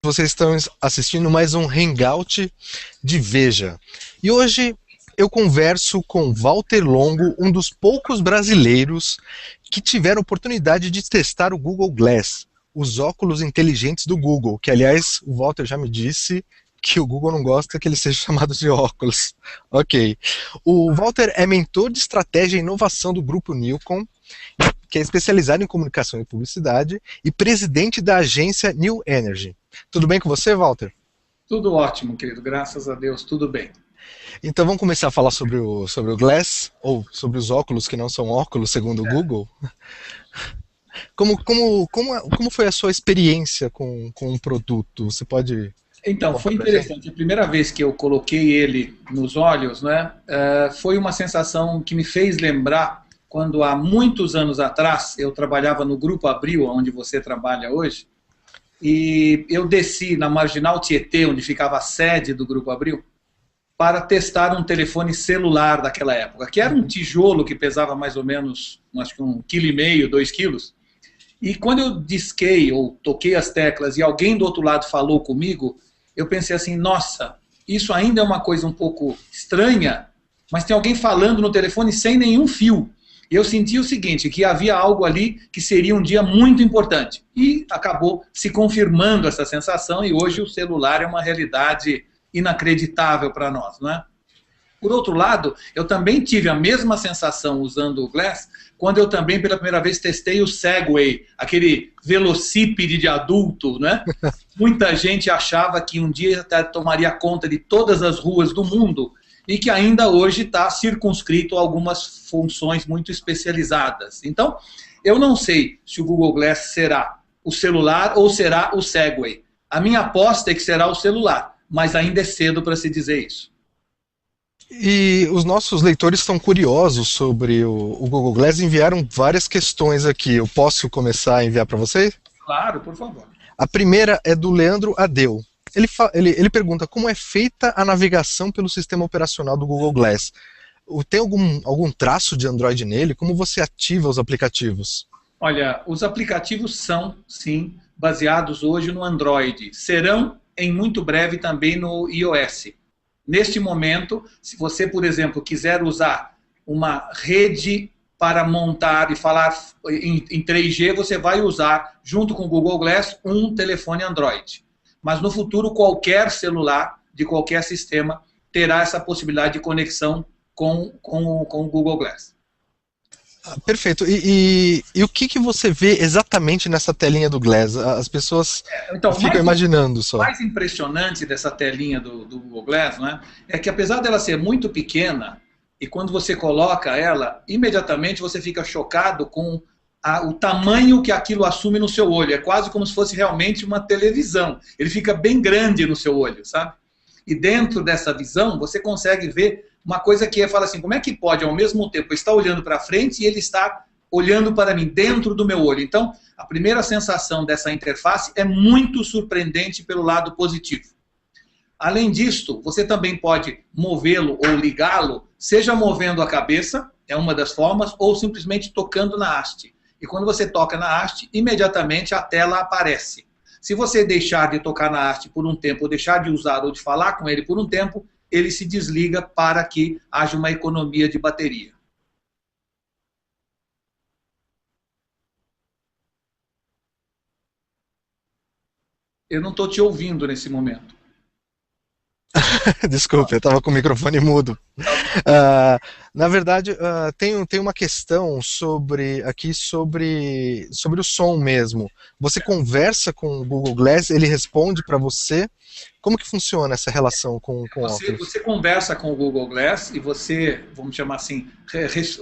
Vocês estão assistindo mais um Hangout de Veja. E hoje eu converso com Walter Longo, um dos poucos brasileiros que tiveram oportunidade de testar o Google Glass, os óculos inteligentes do Google, que aliás o Walter já me disse que o Google não gosta que ele seja chamado de óculos. Ok. O Walter é mentor de estratégia e inovação do Grupo Newcom, que é especializado em comunicação e publicidade, e presidente da agência New Energy. Tudo bem com você, Walter? Tudo ótimo, querido. Graças a Deus, tudo bem. Então vamos começar a falar sobre o Glass, ou sobre os óculos que não são óculos, segundo o Google. Como foi a sua experiência com o produto? Você pode Então, contar foi pra gente? interessante. A primeira vez que eu coloquei ele nos olhos, né, foi uma sensação que me fez lembrar quando há muitos anos atrás eu trabalhava no Grupo Abril, onde você trabalha hoje, e eu desci na Marginal Tietê, onde ficava a sede do Grupo Abril, para testar um telefone celular daquela época, que era um tijolo que pesava mais ou menos, acho que 1,5 kg, 2 quilos. E quando eu disquei ou toquei as teclas e alguém do outro lado falou comigo, eu pensei assim, nossa, isso ainda é uma coisa um pouco estranha, mas tem alguém falando no telefone sem nenhum fio. E eu senti o seguinte, que havia algo ali que seria um dia muito importante. E acabou se confirmando essa sensação e hoje o celular é uma realidade inacreditável para nós, não é? Por outro lado, eu também tive a mesma sensação usando o Glass, quando eu também pela primeira vez testei o Segway, aquele velocípede de adulto, né? Muita gente achava que um dia até tomaria conta de todas as ruas do mundo e que ainda hoje está circunscrito a algumas funções muito especializadas. Então, eu não sei se o Google Glass será o celular ou será o Segway. A minha aposta é que será o celular, mas ainda é cedo para se dizer isso. E os nossos leitores estão curiosos sobre o Google Glass e enviaram várias questões aqui. Eu posso começar a enviar para vocês? Claro, por favor. A primeira é do Leandro Adeu. Ele pergunta como é feita a navegação pelo sistema operacional do Google Glass. Tem algum traço de Android nele? Como você ativa os aplicativos? Olha, os aplicativos são, sim, baseados hoje no Android. Serão, em muito breve, também no iOS. Neste momento, se você, por exemplo, quiser usar uma rede para montar e falar em 3G, você vai usar, junto com o Google Glass, um telefone Android. Mas no futuro, qualquer celular de qualquer sistema terá essa possibilidade de conexão com o Google Glass. Perfeito. E o que você vê exatamente nessa telinha do Glass? As pessoas Então, ficam imaginando só. mais impressionante dessa telinha do Google Glass, né, é que apesar dela ser muito pequena, e quando você coloca ela, imediatamente você fica chocado com o tamanho que aquilo assume no seu olho. É quase como se fosse realmente uma televisão. Ele fica bem grande no seu olho, sabe? E dentro dessa visão, você consegue ver uma coisa que fala assim, como é que pode, ao mesmo tempo, eu estar olhando para frente e ele está olhando para mim, dentro do meu olho. Então, a primeira sensação dessa interface é muito surpreendente pelo lado positivo. Além disto, você também pode movê-lo ou ligá-lo, seja movendo a cabeça, é uma das formas, ou simplesmente tocando na haste. E quando você toca na haste, imediatamente a tela aparece. Se você deixar de tocar na haste por um tempo, ou deixar de usar ou de falar com ele por um tempo, ele se desliga para que haja uma economia de bateria. Eu não estou te ouvindo nesse momento. Desculpe, eu estava com o microfone mudo. Ah, na verdade, tem uma questão sobre o som mesmo. Você conversa com o Google Glass, ele responde para você. Como que funciona essa relação com o óculos? Você conversa com o Google Glass e você, vamos chamar assim,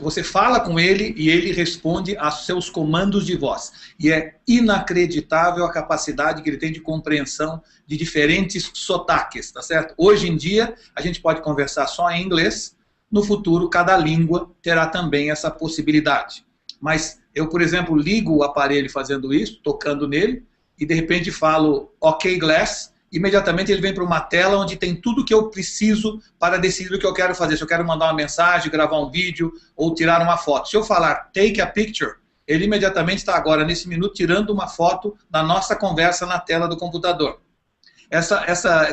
você fala com ele e ele responde aos seus comandos de voz. E é inacreditável a capacidade que ele tem de compreensão de diferentes sotaques, tá certo? Hoje em dia, a gente pode conversar só em inglês, no futuro, cada língua terá também essa possibilidade. Mas eu, por exemplo, ligo o aparelho fazendo isso, tocando nele, e de repente falo OK Glass, imediatamente ele vem para uma tela onde tem tudo que eu preciso para decidir o que eu quero fazer. Se eu quero mandar uma mensagem, gravar um vídeo ou tirar uma foto. Se eu falar take a picture, ele imediatamente está agora, nesse minuto, tirando uma foto da nossa conversa na tela do computador.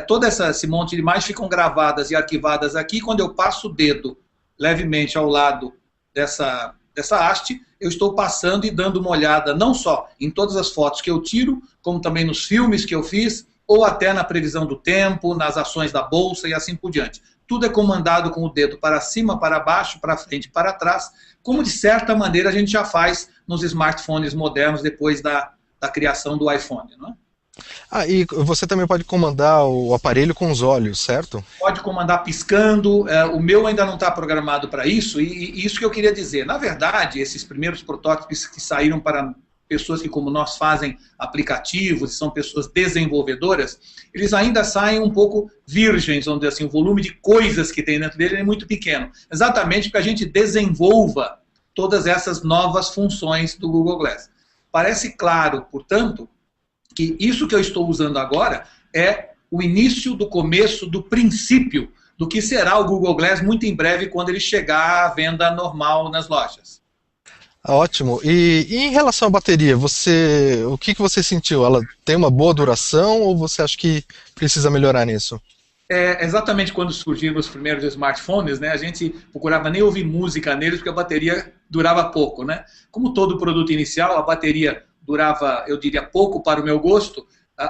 Todo esse monte de imagens ficam gravadas e arquivadas aqui. Quando eu passo o dedo levemente ao lado dessa haste, eu estou passando e dando uma olhada não só em todas as fotos que eu tiro, como também nos filmes que eu fiz, ou até na previsão do tempo, nas ações da bolsa e assim por diante. Tudo é comandado com o dedo para cima, para baixo, para frente e para trás, como de certa maneira a gente já faz nos smartphones modernos depois da criação do iPhone, não é? E você também pode comandar o aparelho com os olhos, certo? Pode comandar piscando, o meu ainda não está programado para isso, e isso que eu queria dizer. Na verdade, esses primeiros protótipos que saíram para pessoas que, como nós, fazem aplicativos, são pessoas desenvolvedoras, eles ainda saem um pouco virgens, vamos dizer assim, o volume de coisas que tem dentro dele é muito pequeno. Exatamente para que a gente desenvolva todas essas novas funções do Google Glass. Parece claro, portanto, que isso que eu estou usando agora é o início do começo, do princípio do que será o Google Glass muito em breve, quando ele chegar à venda normal nas lojas. Ótimo. E em relação à bateria, o que você sentiu? Ela tem uma boa duração ou você acha que precisa melhorar nisso? Exatamente quando surgiram os primeiros smartphones, né, a gente procurava nem ouvir música neles, porque a bateria durava pouco, né? Como todo produto inicial, a bateria durava, eu diria, pouco para o meu gosto.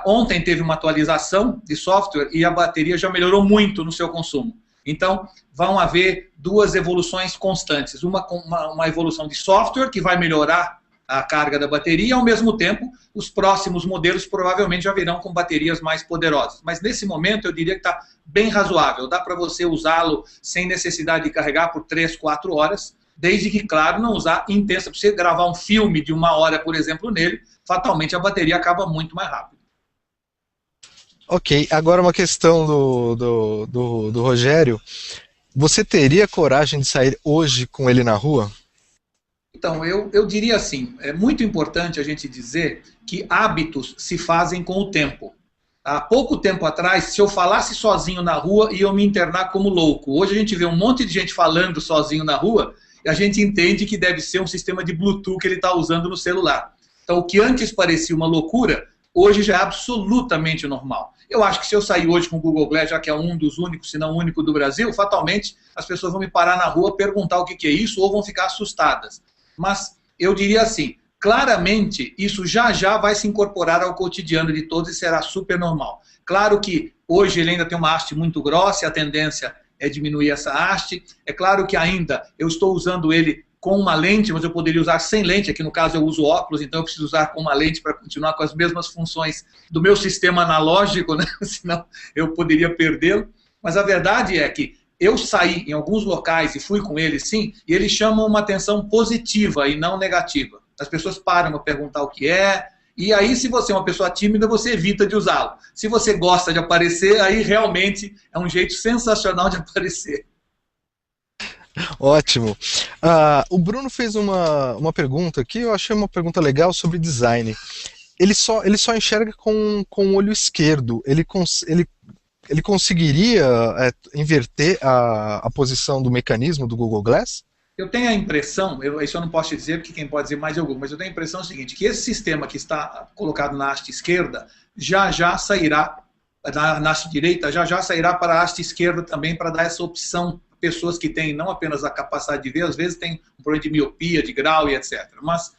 Ontem teve uma atualização de software e a bateria já melhorou muito no seu consumo. Então, vão haver duas evoluções constantes. Uma evolução de software, que vai melhorar a carga da bateria, e, ao mesmo tempo, os próximos modelos provavelmente já virão com baterias mais poderosas. Mas, nesse momento, eu diria que está bem razoável. Dá para você usá-lo sem necessidade de carregar por 3, 4 horas, desde que, claro, não usar intensa. Para você gravar um filme de 1 hora, por exemplo, nele, fatalmente a bateria acaba muito mais rápido. Ok, agora uma questão do Rogério. Você teria coragem de sair hoje com ele na rua? Então, eu diria assim, é muito importante a gente dizer que hábitos se fazem com o tempo. Há pouco tempo atrás, se eu falasse sozinho na rua, ia eu me internar como louco. Hoje a gente vê um monte de gente falando sozinho na rua, e a gente entende que deve ser um sistema de Bluetooth que ele está usando no celular. Então, o que antes parecia uma loucura, hoje já é absolutamente normal. Eu acho que se eu sair hoje com o Google Glass, já que é um dos únicos, se não o único do Brasil, fatalmente as pessoas vão me parar na rua, perguntar o que é isso, ou vão ficar assustadas. Mas eu diria assim, claramente isso já vai se incorporar ao cotidiano de todos e será super normal. Claro que hoje ele ainda tem uma haste muito grossa e a tendência é diminuir essa haste. É claro que ainda eu estou usando ele com uma lente, mas eu poderia usar sem lente. Aqui no caso eu uso óculos, então eu preciso usar com uma lente para continuar com as mesmas funções do meu sistema analógico, né? Senão eu poderia perdê-lo. Mas a verdade é que eu saí em alguns locais e fui com ele, sim, e eles chamam uma atenção positiva e não negativa. As pessoas param para perguntar o que é, e aí se você é uma pessoa tímida, você evita de usá-lo. Se você gosta de aparecer, aí realmente é um jeito sensacional de aparecer. Ótimo. O Bruno fez uma pergunta que eu achei uma pergunta legal sobre design. Ele só enxerga com o olho esquerdo. Ele conseguiria inverter a posição do mecanismo do Google Glass? Eu tenho a impressão, isso eu não posso te dizer, porque quem pode dizer mais é o Google, mas eu tenho a impressão seguinte, que esse sistema que está colocado na haste esquerda já sairá, na haste direita, já sairá para a haste esquerda também, para dar essa opção a pessoas que têm não apenas a capacidade de ver, às vezes tem um problema de miopia, de grau e etc. Mas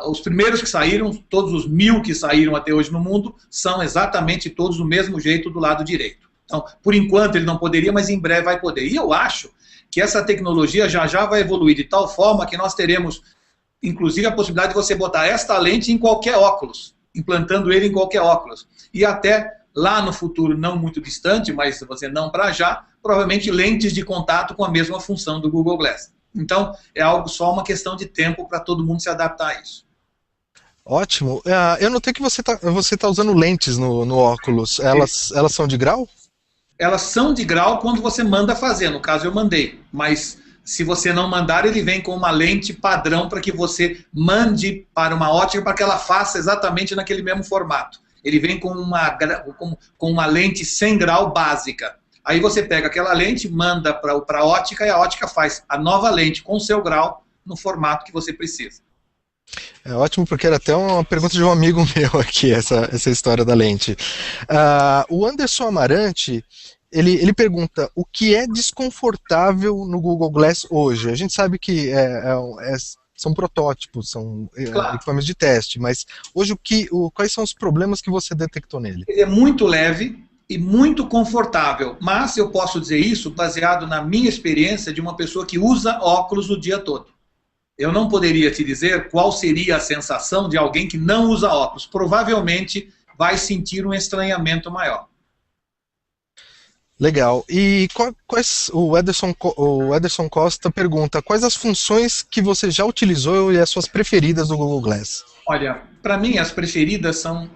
os primeiros que saíram, todos os 1000 que saíram até hoje no mundo, são exatamente todos do mesmo jeito do lado direito. Então, por enquanto ele não poderia, mas em breve vai poder. E eu acho que essa tecnologia já vai evoluir de tal forma que nós teremos, inclusive, a possibilidade de você botar esta lente em qualquer óculos, implantando ele em qualquer óculos. E até lá no futuro, não muito distante, mas você não para já, provavelmente lentes de contato com a mesma função do Google Glass. Então, é algo só uma questão de tempo para todo mundo se adaptar a isso. Ótimo. Eu notei que você tá usando lentes no óculos. Elas são de grau? Elas são de grau quando você manda fazer, no caso eu mandei, mas se você não mandar, ele vem com uma lente padrão para que você mande para uma ótica para que ela faça exatamente naquele mesmo formato. Ele vem com uma lente 100 grau básica. Aí você pega aquela lente, manda para a ótica e a ótica faz a nova lente com o seu grau no formato que você precisa. É ótimo porque era até uma pergunta de um amigo meu aqui, essa história da lente. O Anderson Amarante, ele pergunta o que é desconfortável no Google Glass hoje. A gente sabe que são protótipos, são Claro, equipamentos de teste, mas hoje quais são os problemas que você detectou nele? ele é muito leve e muito confortável, mas eu posso dizer isso baseado na minha experiência de uma pessoa que usa óculos o dia todo. Eu não poderia te dizer qual seria a sensação de alguém que não usa óculos. Provavelmente vai sentir um estranhamento maior. Legal. E o Ederson Costa pergunta quais as funções que você já utilizou e as suas preferidas do Google Glass? Olha, para mim as preferidas são,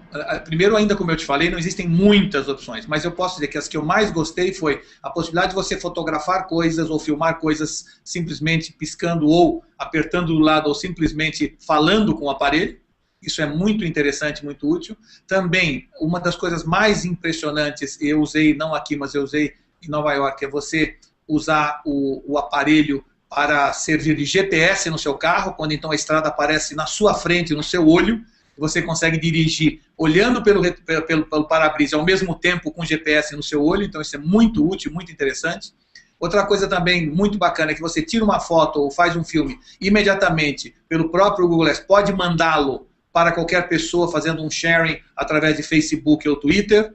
primeiro ainda como eu te falei, não existem muitas opções, mas eu posso dizer que as que eu mais gostei foi a possibilidade de você fotografar coisas ou filmar coisas simplesmente piscando ou apertando do lado ou simplesmente falando com o aparelho. Isso é muito interessante, muito útil. Também, uma das coisas mais impressionantes, eu usei, não aqui, mas eu usei em Nova York, é você usar o aparelho para servir de GPS no seu carro, quando então a estrada aparece na sua frente, no seu olho, você consegue dirigir olhando pelo para-brisa ao mesmo tempo com GPS no seu olho, então isso é muito útil, muito interessante. Outra coisa também muito bacana é que você tira uma foto ou faz um filme imediatamente pelo próprio Google Glass, pode mandá-lo para qualquer pessoa fazendo um sharing através de Facebook ou Twitter.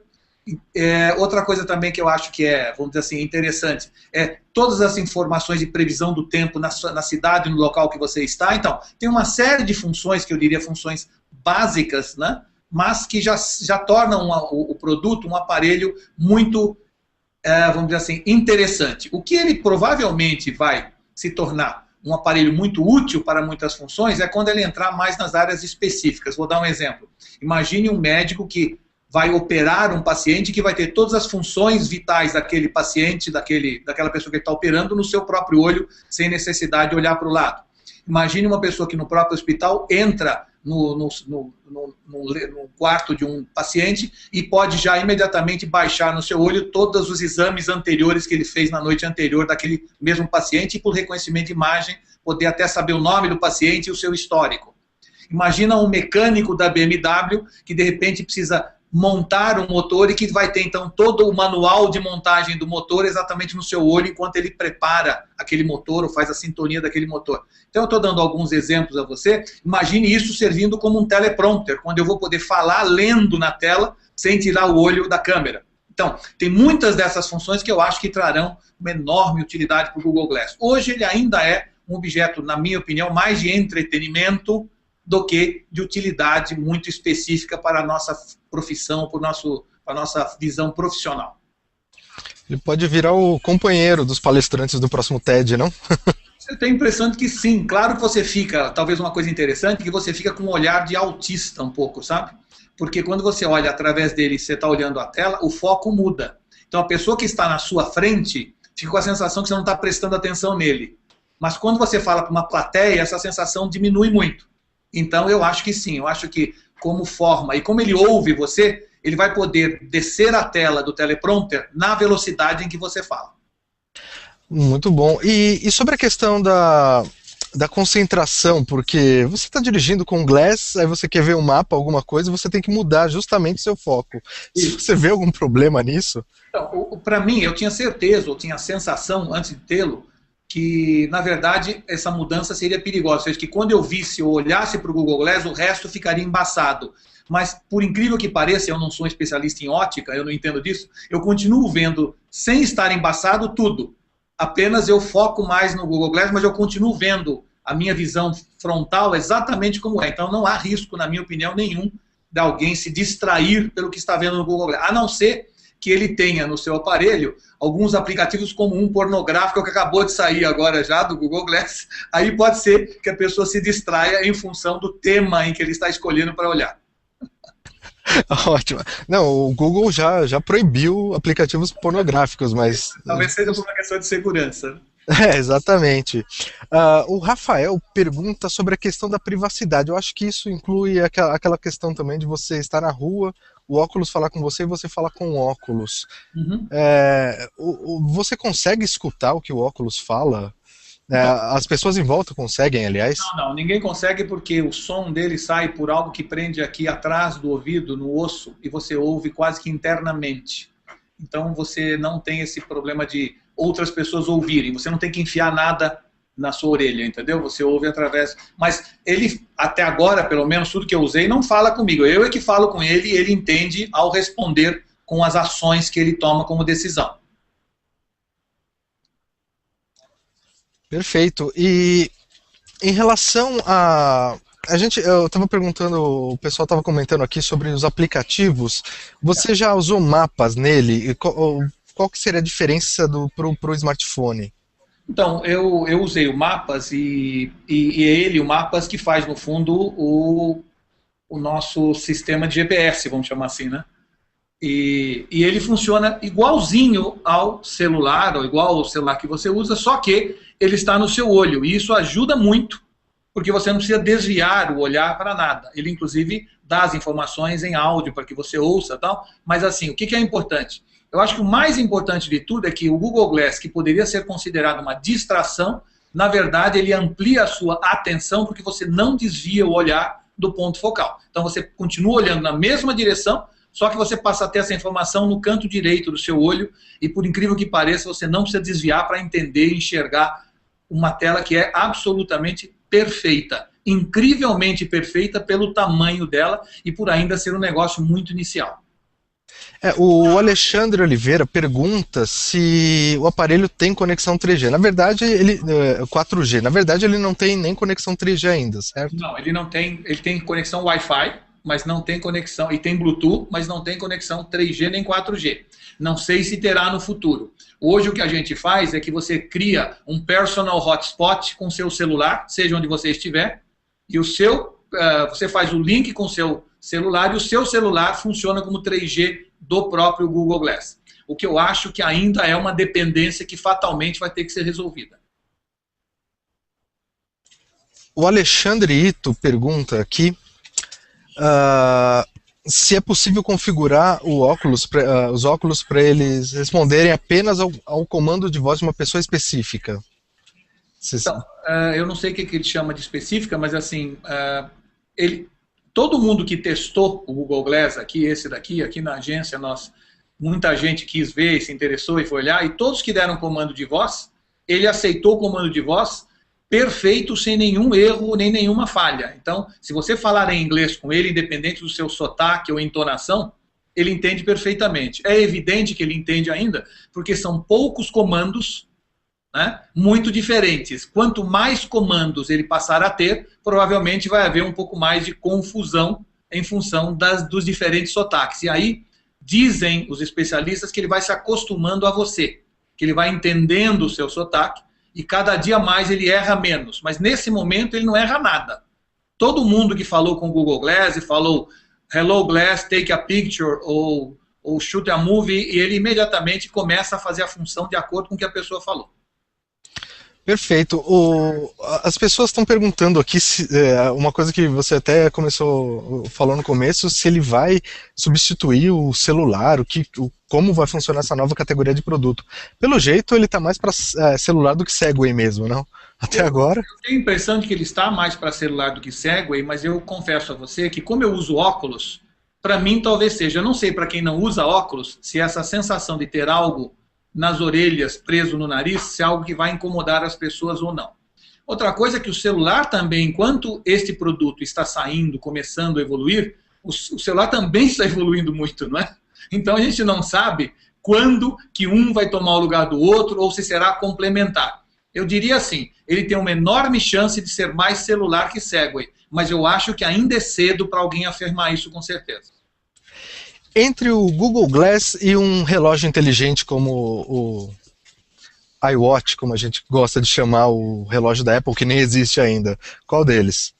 Outra coisa também que eu acho que é, vamos dizer assim, interessante, é todas as informações de previsão do tempo na cidade, no local que você está. Então, tem uma série de funções, que eu diria funções básicas, né? Mas que já tornam o produto um aparelho muito, vamos dizer assim, interessante. O que ele provavelmente vai se tornar um aparelho muito útil para muitas funções é quando ele entrar mais nas áreas específicas. Vou dar um exemplo. Imagine um médico que vai operar um paciente que vai ter todas as funções vitais daquele paciente, daquela pessoa que ele está operando no seu próprio olho, sem necessidade de olhar para o lado. Imagine uma pessoa que no próprio hospital entra no quarto de um paciente e pode já imediatamente baixar no seu olho todos os exames anteriores que ele fez na noite anterior daquele mesmo paciente e por reconhecimento de imagem poder até saber o nome do paciente e o seu histórico. Imagina um mecânico da BMW que de repente precisa montar um motor e que vai ter então todo o manual de montagem do motor exatamente no seu olho enquanto ele prepara aquele motor ou faz a sintonia daquele motor. Então eu estou dando alguns exemplos a você. Imagine isso servindo como um teleprompter, quando eu vou poder falar lendo na tela sem tirar o olho da câmera. Então, tem muitas dessas funções que eu acho que trarão uma enorme utilidade para o Google Glass. Hoje ele ainda é um objeto, na minha opinião, mais de entretenimento do que de utilidade muito específica para a nossa profissão, para a nossa visão profissional. Ele pode virar o companheiro dos palestrantes do próximo TED, não? Eu tenho a impressão de que sim. Claro que você fica, talvez uma coisa interessante, que você fica com um olhar de autista um pouco, sabe? Porque quando você olha através dele e você está olhando a tela, o foco muda. Então a pessoa que está na sua frente fica com a sensação que você não está prestando atenção nele. Mas quando você fala para uma plateia, essa sensação diminui muito. Então eu acho que sim, eu acho que como forma, e como ele ouve você, ele vai poder descer a tela do teleprompter na velocidade em que você fala. Muito bom. E sobre a questão da concentração, porque você está dirigindo com Glass, aí você quer ver um mapa, alguma coisa, você tem que mudar justamente seu foco. Se Isso. você vê algum problema nisso? Então, para mim, eu tinha certeza, ou tinha a sensação, antes de tê-lo, que, na verdade, essa mudança seria perigosa. Ou seja, que quando eu visse ou olhasse para o Google Glass, o resto ficaria embaçado. Mas, por incrível que pareça, eu não sou um especialista em ótica, eu não entendo disso, eu continuo vendo, sem estar embaçado, tudo. Apenas eu foco mais no Google Glass, mas eu continuo vendo a minha visão frontal exatamente como é. Então, não há risco, na minha opinião, nenhum de alguém se distrair pelo que está vendo no Google Glass. A não ser que ele tenha no seu aparelho alguns aplicativos como um pornográfico que acabou de sair agora já do Google Glass. Aí pode ser que a pessoa se distraia em função do tema em que ele está escolhendo para olhar. Ótimo. Não, o Google já proibiu aplicativos pornográficos, mas. Talvez seja por uma questão de segurança. Exatamente. O Rafael pergunta sobre a questão da privacidade. Eu acho que isso inclui aquela questão também de você estar na rua, o óculos falar com você e você falar com o óculos. Uhum. Você consegue escutar o que o óculos fala? Então, As pessoas em volta conseguem, aliás. não, ninguém consegue porque o som dele sai por algo que prende aqui atrás do ouvido, no osso, e você ouve quase que internamente. Então você não tem esse problema de outras pessoas ouvirem, você não tem que enfiar nada na sua orelha, entendeu? Você ouve através... Mas ele, até agora, pelo menos, tudo que eu usei, não fala comigo. Eu é que falo com ele e ele entende ao responder com as ações que ele toma como decisão. Perfeito. E em relação eu estava perguntando, o pessoal estava comentando aqui sobre os aplicativos. Você já usou mapas nele? E qual que seria a diferença pro smartphone? Então, eu usei o Mapas e é ele, o Mapas, que faz, no fundo, o nosso sistema de GPS, vamos chamar assim, né? E ele funciona igualzinho ao celular, ou igual ao celular que você usa, só que ele está no seu olho. E isso ajuda muito, porque você não precisa desviar o olhar para nada. Ele, inclusive, dá as informações em áudio para que você ouça e tal. Mas, assim, o que é importante? Eu acho que o mais importante de tudo é que o Google Glass, que poderia ser considerado uma distração, na verdade, ele amplia a sua atenção porque você não desvia o olhar do ponto focal. Então, você continua olhando na mesma direção, só que você passa a ter essa informação no canto direito do seu olho e, por incrível que pareça, você não precisa desviar para entender e enxergar uma tela que é absolutamente perfeita. Incrivelmente perfeita pelo tamanho dela e por ainda ser um negócio muito inicial. O Alexandre Oliveira pergunta se o aparelho tem conexão 3G. Na verdade, 4G. Na verdade, ele não tem nem conexão 3G ainda, certo? Não, ele não tem. Ele tem conexão Wi-Fi, mas não tem conexão. E tem Bluetooth, mas não tem conexão 3G nem 4G. Não sei se terá no futuro. Hoje o que a gente faz é que você cria um personal hotspot com seu celular, seja onde você estiver, e você faz o link com o seu celular e o seu celular funciona como 3G do próprio Google Glass. O que eu acho que ainda é uma dependência que fatalmente vai ter que ser resolvida. O Alexandre Ito pergunta aqui se é possível configurar os óculos para eles responderem apenas ao comando de voz de uma pessoa específica. Então, eu não sei o que ele chama de específica, mas assim, todo mundo que testou o Google Glass aqui, esse daqui, aqui na agência, muita gente quis ver, se interessou e foi olhar, e todos que deram comando de voz, ele aceitou o comando de voz perfeito, sem nenhum erro, nem nenhuma falha. Então, se você falar em inglês com ele, independente do seu sotaque ou entonação, ele entende perfeitamente. É evidente que ele entende ainda, porque são poucos comandos, né, muito diferentes. Quanto mais comandos ele passar a ter, provavelmente vai haver um pouco mais de confusão em função dos diferentes sotaques. E aí, dizem os especialistas que ele vai se acostumando a você, que ele vai entendendo o seu sotaque, e cada dia mais ele erra menos. Mas nesse momento ele não erra nada. Todo mundo que falou com o Google Glass e falou "Hello Glass, take a picture" ou "shoot a movie", e ele imediatamente começa a fazer a função de acordo com o que a pessoa falou. Perfeito. As pessoas estão perguntando aqui uma coisa que você até começou falando no começo, se ele vai substituir o celular, como vai funcionar essa nova categoria de produto. Pelo jeito, ele está mais para celular do que Segway mesmo, não? Até agora. Eu tenho a impressão de que ele está mais para celular do que Segway, mas eu confesso a você que, como eu uso óculos, para mim talvez seja. Eu não sei para quem não usa óculos, se essa sensação de ter algo nas orelhas, preso no nariz, se é algo que vai incomodar as pessoas ou não. Outra coisa é que o celular também, enquanto este produto está saindo, começando a evoluir, o celular também está evoluindo muito, não é? Então a gente não sabe quando que um vai tomar o lugar do outro ou se será complementar. Eu diria assim, ele tem uma enorme chance de ser mais celular que Segway, mas eu acho que ainda é cedo para alguém afirmar isso com certeza. Entre o Google Glass e um relógio inteligente como o iWatch, como a gente gosta de chamar o relógio da Apple, que nem existe ainda, qual deles?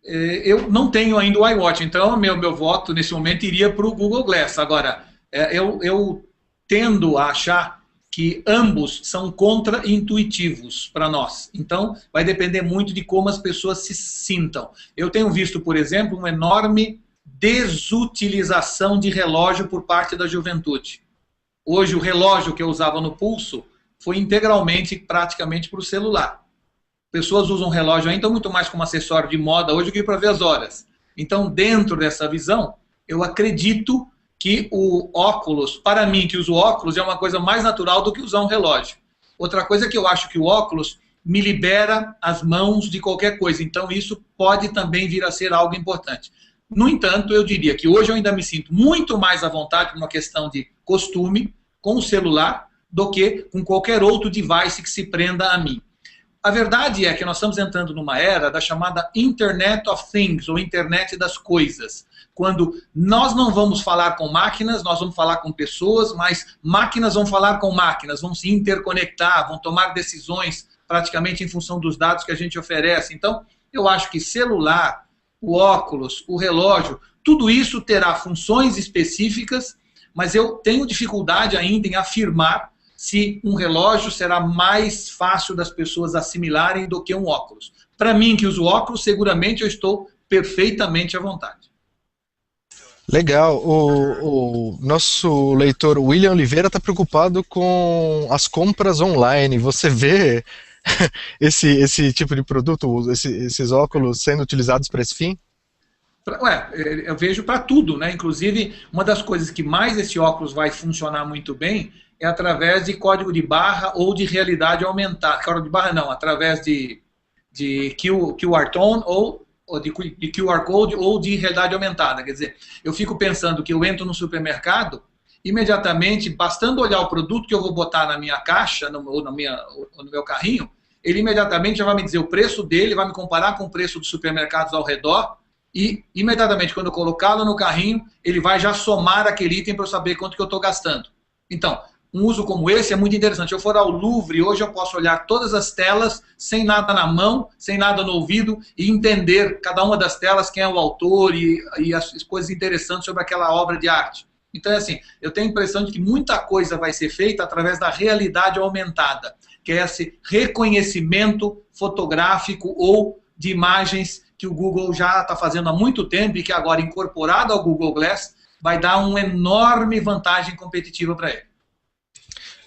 Eu não tenho ainda o iWatch, então meu voto nesse momento iria para o Google Glass. Agora, eu tendo a achar que ambos são contra-intuitivos para nós. Então, vai depender muito de como as pessoas se sintam. Eu tenho visto, por exemplo, uma enorme desutilização de relógio por parte da juventude. Hoje, o relógio que eu usava no pulso foi integralmente, praticamente, para o celular. Pessoas usam relógio ainda muito mais como acessório de moda hoje do que para ver as horas. Então, dentro dessa visão, eu acredito que o óculos, para mim que uso óculos, é uma coisa mais natural do que usar um relógio. Outra coisa é que eu acho que o óculos me libera as mãos de qualquer coisa. Então, isso pode também vir a ser algo importante. No entanto, eu diria que hoje eu ainda me sinto muito mais à vontade por uma questão de costume com o celular do que com qualquer outro device que se prenda a mim. A verdade é que nós estamos entrando numa era da chamada Internet of Things, ou Internet das Coisas, quando nós não vamos falar com máquinas, nós vamos falar com pessoas, mas máquinas vão falar com máquinas, vão se interconectar, vão tomar decisões praticamente em função dos dados que a gente oferece. Então, eu acho que celular, o óculos, o relógio, tudo isso terá funções específicas, mas eu tenho dificuldade ainda em afirmar se um relógio será mais fácil das pessoas assimilarem do que um óculos. Para mim, que uso óculos, seguramente eu estou perfeitamente à vontade. Legal. O nosso leitor William Oliveira está preocupado com as compras online. Você vê esse tipo de produto, esses óculos sendo utilizados para esse fim? Eu vejo para tudo, né? Inclusive, uma das coisas que mais esse óculos vai funcionar muito bem é através de código de barra ou de realidade aumentada. Código de barra não, através de QR Tone ou de QR Code ou de realidade aumentada. Quer dizer, eu fico pensando que eu entro no supermercado, imediatamente, bastando olhar o produto que eu vou botar na minha caixa ou no meu carrinho, ele imediatamente já vai me dizer o preço dele, vai me comparar com o preço dos supermercados ao redor e, imediatamente, quando eu colocá-lo no carrinho, ele vai já somar aquele item para eu saber quanto que eu estou gastando. Então, um uso como esse é muito interessante. Se eu for ao Louvre, hoje eu posso olhar todas as telas, sem nada na mão, sem nada no ouvido, e entender cada uma das telas, quem é o autor e as coisas interessantes sobre aquela obra de arte. Então, é assim, eu tenho a impressão de que muita coisa vai ser feita através da realidade aumentada, que é esse reconhecimento fotográfico ou de imagens que o Google já está fazendo há muito tempo e que agora, incorporado ao Google Glass, vai dar uma enorme vantagem competitiva para ele.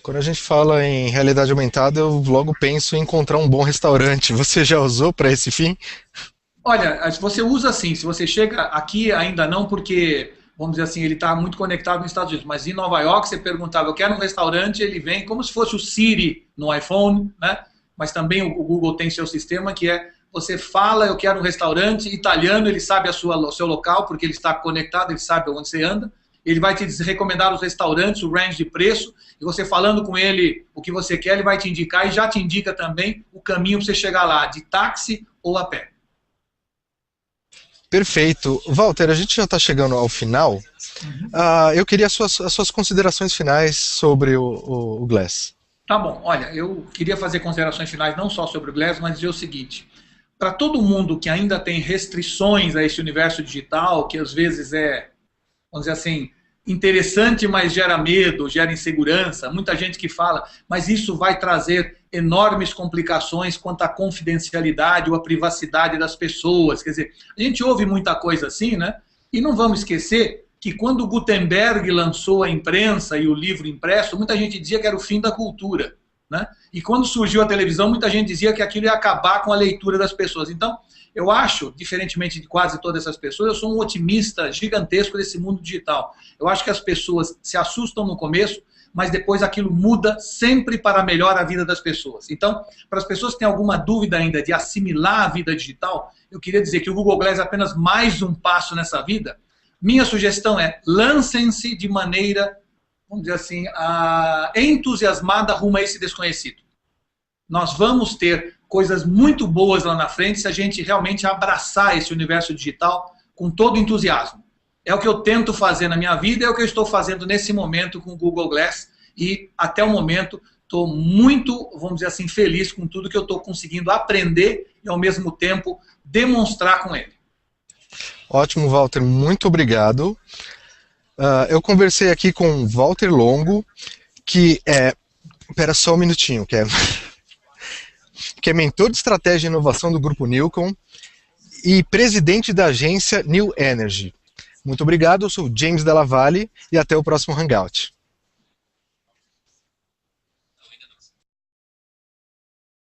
Quando a gente fala em realidade aumentada, eu logo penso em encontrar um bom restaurante. Você já usou para esse fim? Olha, você usa sim. Se você chega aqui, ainda não, porque, vamos dizer assim, ele está muito conectado nos Estados Unidos. Mas em Nova York, você perguntava, eu quero um restaurante, ele vem como se fosse o Siri no iPhone, né? Mas também o Google tem seu sistema, que é, você fala, eu quero um restaurante italiano, ele sabe o seu local, porque ele está conectado, ele sabe onde você anda. Ele vai te recomendar os restaurantes, o range de preço, e você falando com ele o que você quer, ele vai te indicar e já te indica também o caminho para você chegar lá, de táxi ou a pé. Perfeito. Walter, a gente já está chegando ao final. Eu queria as suas considerações finais sobre o Glass. Tá bom. Olha, eu queria fazer considerações finais não só sobre o Glass, mas dizer o seguinte. Para todo mundo que ainda tem restrições a esse universo digital, que às vezes é, vamos dizer assim, interessante, mas gera medo, gera insegurança. Muita gente que fala, mas isso vai trazer enormes complicações quanto à confidencialidade ou à privacidade das pessoas. Quer dizer, a gente ouve muita coisa assim, né? E não vamos esquecer que quando Gutenberg lançou a imprensa e o livro impresso, muita gente dizia que era o fim da cultura, né? E quando surgiu a televisão, muita gente dizia que aquilo ia acabar com a leitura das pessoas. Então, eu acho, diferentemente de quase todas essas pessoas, eu sou um otimista gigantesco desse mundo digital. Eu acho que as pessoas se assustam no começo, mas depois aquilo muda sempre para melhor a vida das pessoas. Então, para as pessoas que têm alguma dúvida ainda de assimilar a vida digital, eu queria dizer que o Google Glass é apenas mais um passo nessa vida. Minha sugestão é, lancem-se de maneira, vamos dizer assim, entusiasmada rumo a esse desconhecido. Nós vamos ter coisas muito boas lá na frente se a gente realmente abraçar esse universo digital com todo entusiasmo. É o que eu tento fazer na minha vida, é o que eu estou fazendo nesse momento com o Google Glass e até o momento estou muito, vamos dizer assim, feliz com tudo que eu estou conseguindo aprender e ao mesmo tempo demonstrar com ele. Ótimo, Walter, muito obrigado. Eu conversei aqui com Walter Longo, que é... Espera só um minutinho, que é mentor de estratégia e inovação do Grupo Newcom e presidente da agência New Energy. Muito obrigado, eu sou James Della Valle e até o próximo Hangout.